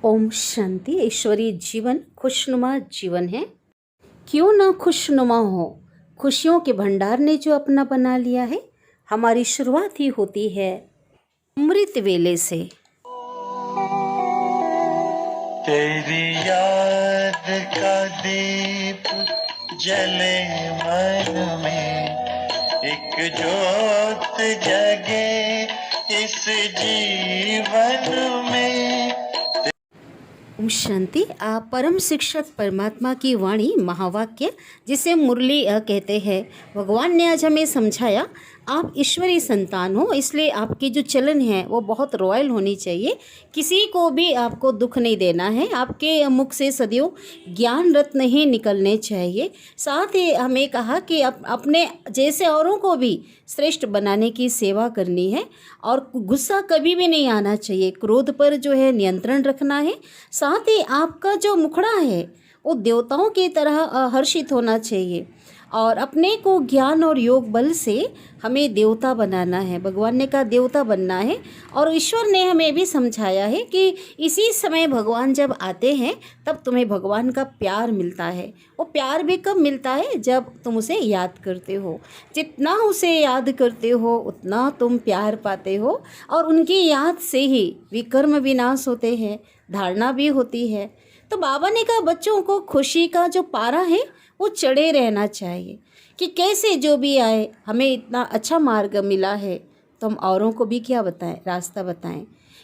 ओम शांति। ईश्वरीय जीवन खुशनुमा जीवन है। क्यों ना खुशनुमा हो, खुशियों के भंडार ने जो अपना बना लिया है। हमारी शुरुआत ही होती है अमृत वेले से। तेरी याद का दीप जले मन में, एक ज्योत जगे इस जीवन में। ओम शांति। परम शिक्षक परमात्मा की वाणी महावाक्य जिसे मुरली कहते हैं। भगवान ने आज हमें समझाया आप ईश्वरी संतान हो, इसलिए आपकी जो चलन है वो बहुत रॉयल होनी चाहिए। किसी को भी आपको दुख नहीं देना है। आपके मुख से सदैव ज्ञान रत्न ही निकलने चाहिए। साथ ही हमें कहा कि अपने जैसे औरों को भी श्रेष्ठ बनाने की सेवा करनी है और गुस्सा कभी भी नहीं आना चाहिए। क्रोध पर जो है नियंत्रण रखना है। साथ ही आपका जो मुखड़ा है वो देवताओं की तरह हर्षित होना चाहिए और अपने को ज्ञान और योग बल से हमें देवता बनाना है। भगवान ने कहा देवता बनना है और ईश्वर ने हमें भी समझाया है कि इसी समय भगवान जब आते हैं तब तुम्हें भगवान का प्यार मिलता है। वो प्यार भी कब मिलता है? जब तुम उसे याद करते हो। जितना उसे याद करते हो उतना तुम प्यार पाते हो और उनकी याद से ही विकर्म विनाश होते हैं, धारणा भी होती है। तो बाबा ने कहा बच्चों को खुशी का जो पारा है वो चढ़े रहना चाहिए कि कैसे जो भी आए हमें इतना अच्छा मार्ग मिला है तो हम औरों को भी क्या बताएं, रास्ता बताएं।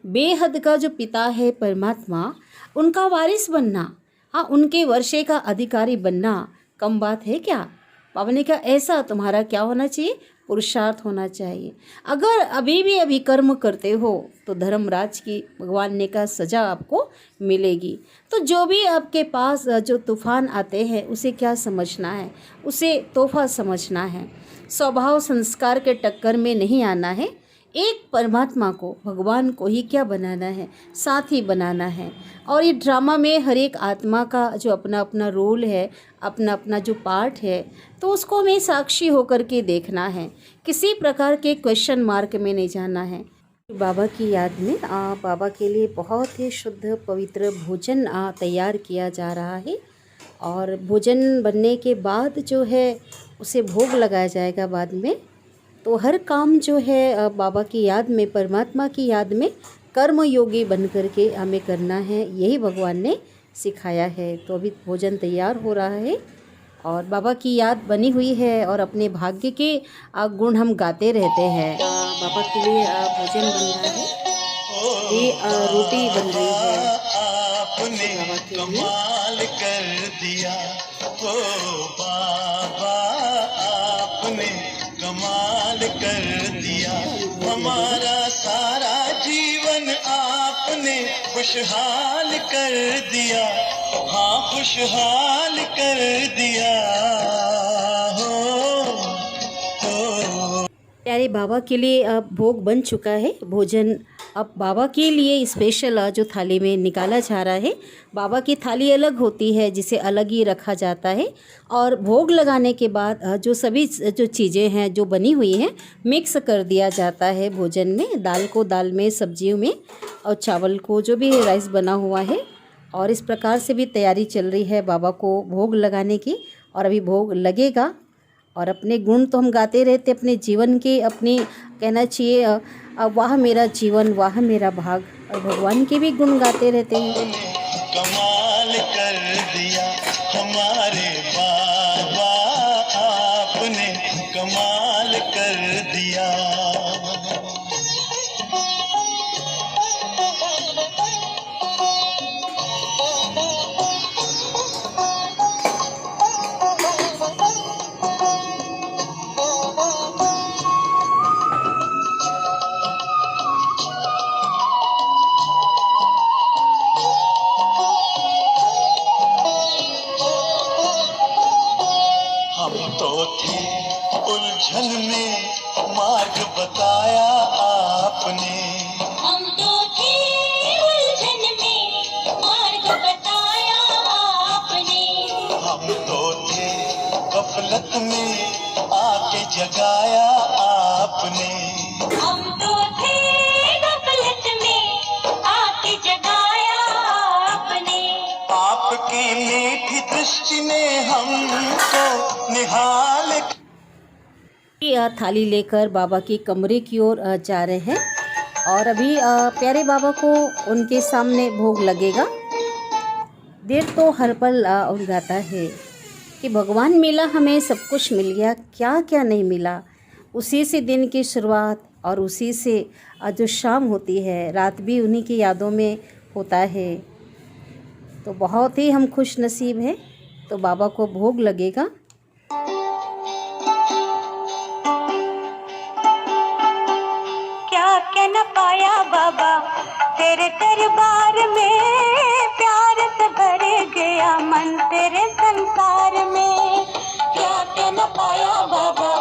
बेहद का जो पिता है परमात्मा, उनका वारिस बनना, हाँ उनके वर्षे का अधिकारी बनना कम बात है क्या? बाबा ने कहा ऐसा तुम्हारा क्या होना चाहिए? पुरुषार्थ होना चाहिए। अगर अभी भी अभी कर्म करते हो तो धर्मराज की भगवान ने कहा सज़ा आपको मिलेगी। तो जो भी आपके पास जो तूफान आते हैं उसे क्या समझना है? उसे तोहफा समझना है। स्वभाव संस्कार के टक्कर में नहीं आना है। एक परमात्मा को, भगवान को ही क्या बनाना है? साथी बनाना है। और ये ड्रामा में हर एक आत्मा का जो अपना अपना रोल है, अपना अपना जो पार्ट है, तो उसको हमें साक्षी होकर के देखना है। किसी प्रकार के क्वेश्चन मार्क में नहीं जाना है। बाबा की याद में बाबा के लिए बहुत ही शुद्ध पवित्र भोजन तैयार किया जा रहा है और भोजन बनने के बाद जो है उसे भोग लगाया जाएगा बाद में। तो हर काम जो है बाबा की याद में, परमात्मा की याद में कर्म योगी बन करके हमें करना है। यही भगवान ने सिखाया है। तो अभी भोजन तैयार हो रहा है और बाबा की याद बनी हुई है और अपने भाग्य के गुण हम गाते रहते हैं। बाबा के लिए भोजन बन रहा है, ये रोटी बन रही है बाबा के लिए। कमाल कर दिया ओ बाबा, आपने कमाल कर दिया। हमारा सारा जीवन आपने खुशहाल कर दिया, हाँ खुशहाल कर दिया हो। प्यारे बाबा के लिए अब भोग बन चुका है। भोजन अब बाबा के लिए स्पेशल जो थाली में निकाला जा रहा है। बाबा की थाली अलग होती है जिसे अलग ही रखा जाता है और भोग लगाने के बाद जो सभी जो चीज़ें हैं जो बनी हुई हैं मिक्स कर दिया जाता है भोजन में। दाल को दाल में, सब्जियों में और चावल को जो भी राइस बना हुआ है। और इस प्रकार से भी तैयारी चल रही है बाबा को भोग लगाने की और अभी भोग लगेगा। और अपने गुण तो हम गाते रहते अपने जीवन के, अपनी कहना चाहिए वाह मेरा जीवन, वाह मेरा भाग, और भगवान के भी गुण गाते रहते हैं। कमाल कर दिया हमारे बाबा, आपने कमाल कर दिया। उलझन में मार्ग बताया आपने, हम तो थे उलझन में मार्ग बताया आपने। हम तो थे गफलत में आके जगाया आपने। हम तो थे गफलत में आके जगाया की मीठी दृष्टि ने हमको निहाल थाली लेकर बाबा की कमरे की ओर जा रहे हैं और अभी प्यारे बाबा को उनके सामने भोग लगेगा। देर तो हर पल उलझाता है कि भगवान मिला, हमें सब कुछ मिल गया, क्या क्या नहीं मिला। उसी से दिन की शुरुआत और उसी से जो शाम होती है, रात भी उन्हीं की यादों में होता है। तो बहुत ही हम खुश नसीब हैं। तो बाबा को भोग लगेगा। क्या क्या न पाया बाबा तेरे दरबार में, प्यार से भर गया मन तेरे संसार में। क्या क्या न पाया बाबा।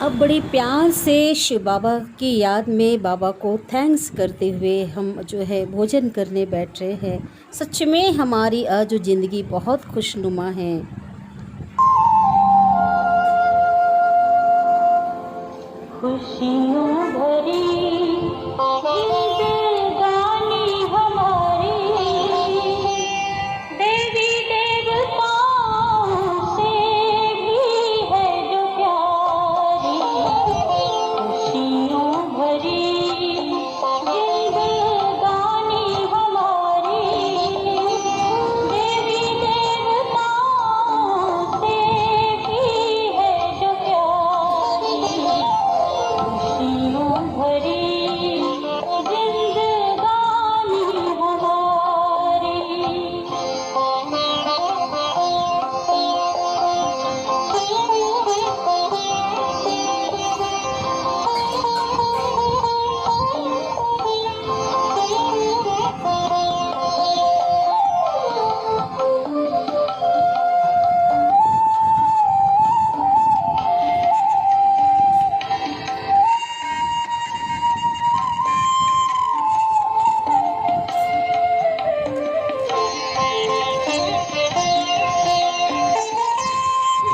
अब बड़ी प्यार से शिव बाबा की याद में बाबा को थैंक्स करते हुए हम जो है भोजन करने बैठ रहे हैं। सच में हमारी जो ज़िंदगी बहुत खुशनुमा है। खुशियों भरी जिंदगानी हमारी, देवी देवताओं से भी है जो प्यारी। खुशियों भरी जिंदगानी हमारी, देवी देवताओं से भी है जो प्यारी। खुशियों भरी जिंदगानी हमारी।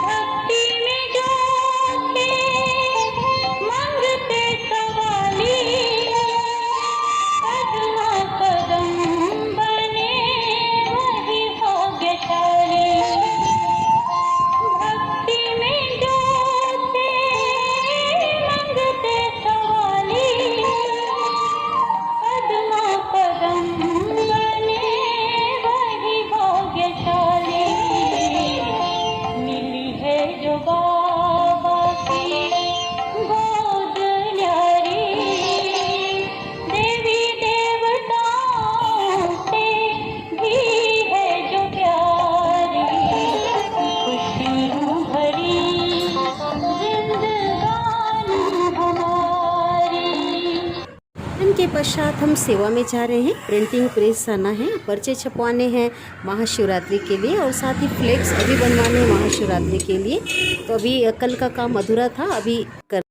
भक्ति में जो थे मांगते सवाली, कदमा कदम बने वही भाग्यशाली। भक्ति में जो थे मांगते सवाली, कदमा कदम बने वही भाग्यशाली। मिली है जो बाबा की गोद न्यारी, देवी देवताओं से भी है जो प्यारी। खुशियों भरी जिंदगानी हमारी। इनके पश्चात हम सेवा में जा रहे हैं। प्रिंटिंग प्रेस आना है, पर्चे छपवाने हैं महाशिवरात्रि के लिए और साथ ही फ्लेक्स अभी बनवाने हैं महाशिवरात्रि के लिए। तो अभी कल का काम अधूरा था, अभी कर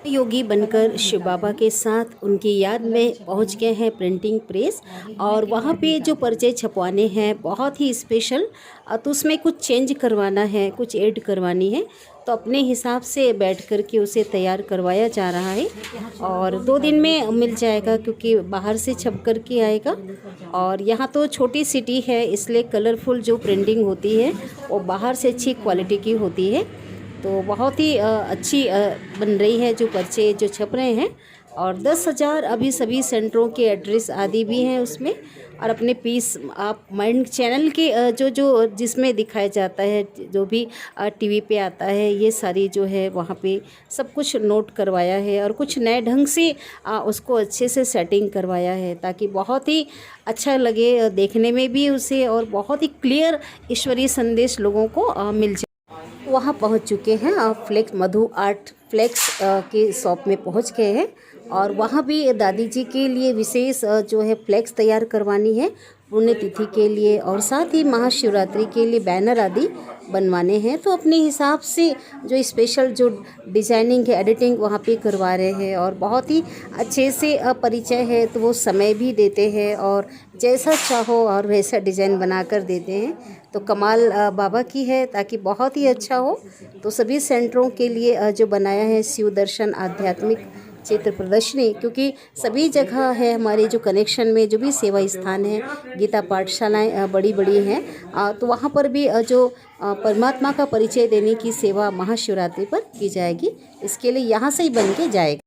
योगी बनकर शिव बाबा के साथ उनकी याद में पहुंच गए हैं प्रिंटिंग प्रेस। और वहाँ पे जो पर्चे छपवाने हैं बहुत ही स्पेशल, तो उसमें कुछ चेंज करवाना है, कुछ ऐड करवानी है। तो अपने हिसाब से बैठ कर के उसे तैयार करवाया जा रहा है और 2 दिन में मिल जाएगा क्योंकि बाहर से छप कर के आएगा। और यहाँ तो छोटी सिटी है इसलिए कलरफुल जो प्रिंटिंग होती है वो बाहर से अच्छी क्वालिटी की होती है। तो बहुत ही अच्छी बन रही है जो पर्चे जो छप रहे हैं। और 10,000 अभी सभी सेंटरों के एड्रेस आदि भी हैं उसमें। और अपने पीस आप माइंड चैनल के जो जिसमें दिखाया जाता है, जो भी टीवी पे आता है, ये सारी जो है वहाँ पे सब कुछ नोट करवाया है और कुछ नए ढंग से उसको अच्छे से सेटिंग करवाया है ताकि बहुत ही अच्छा लगे देखने में भी उसे और बहुत ही क्लियर ईश्वरीय संदेश लोगों को मिल जाए। वहाँ पहुँच चुके हैं, फ्लेक्स मधु आर्ट फ्लेक्स के शॉप में पहुँच गए हैं और वहाँ भी दादी जी के लिए विशेष जो है फ्लेक्स तैयार करवानी है पुण्यतिथि के लिए और साथ ही महाशिवरात्रि के लिए बैनर आदि बनवाने हैं। तो अपने हिसाब से जो स्पेशल जो डिज़ाइनिंग है एडिटिंग वहाँ पे करवा रहे हैं और बहुत ही अच्छे से परिचय है तो वो समय भी देते हैं और जैसा चाहो और वैसा डिज़ाइन बना कर देते हैं। तो कमाल बाबा की है ताकि बहुत ही अच्छा हो। तो सभी सेंटरों के लिए जो बनाया है शिव दर्शन आध्यात्मिक चित्र प्रदर्शनी, क्योंकि सभी जगह है हमारे जो कनेक्शन में जो भी सेवा स्थान है, गीता पाठशालाएँ बड़ी बड़ी हैं, तो वहाँ पर भी जो परमात्मा का परिचय देने की सेवा महाशिवरात्रि पर की जाएगी। इसके लिए यहाँ से ही बन के जाएगा।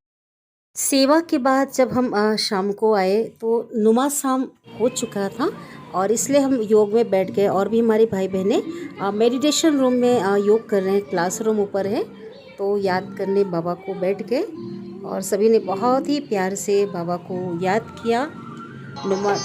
सेवा के बाद जब हम शाम को आए तो नुमा शाम हो चुका था, और इसलिए हम योग में बैठ गए। और भी हमारे भाई बहनें मेडिटेशन रूम में योग कर रहे हैं, क्लासरूम ऊपर है, तो याद करने बाबा को बैठ गए और सभी ने बहुत ही प्यार से बाबा को याद किया। नुमा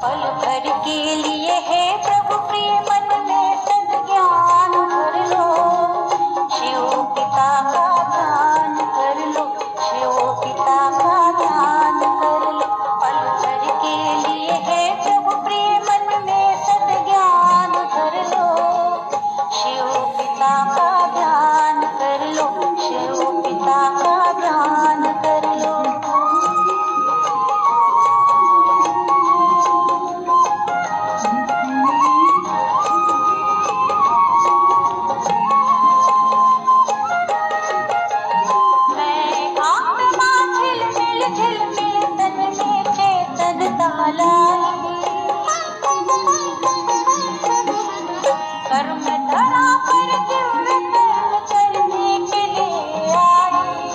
पल भर के लिए है प्रभु प्रिय मन में सद्ज्ञान भर लो, शिव पिता का ध्यान कर लो, शिव पिता का ध्यान कर लो। पल भर के लिए है प्रभु प्रिय मन में सद्ज्ञान भर लो, शिव पिता का ध्यान कर लो, शिव पिता का ध्यान कर लो। मैं आत्मा झिलमिल झिलमिल तन में चेतनता लाई, कर्म धरा पर दिव्य कर्म करने के लिए आई,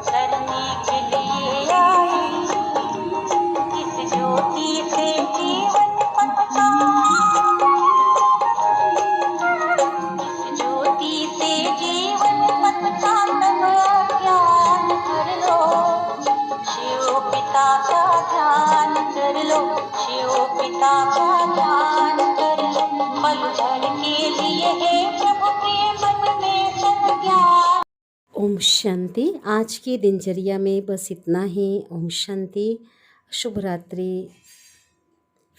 करने के लिए आई। इस ज्योति से जीवन पथ का, इस ज्योति से जीवन पथ का तब ज्ञान कर लो, शिव पिता का ध्यान कर लो, शिव पिता का ध्यान कर लो। पल भर के लिए है प्रभु प्रिय मन में सद्ज्ञान। ओम शांति। आज की दिनचर्या में बस इतना ही। ओम शांति, शुभ रात्रि।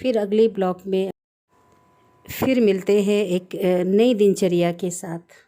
फिर अगले ब्लॉग में फिर मिलते हैं एक नई दिनचर्या के साथ।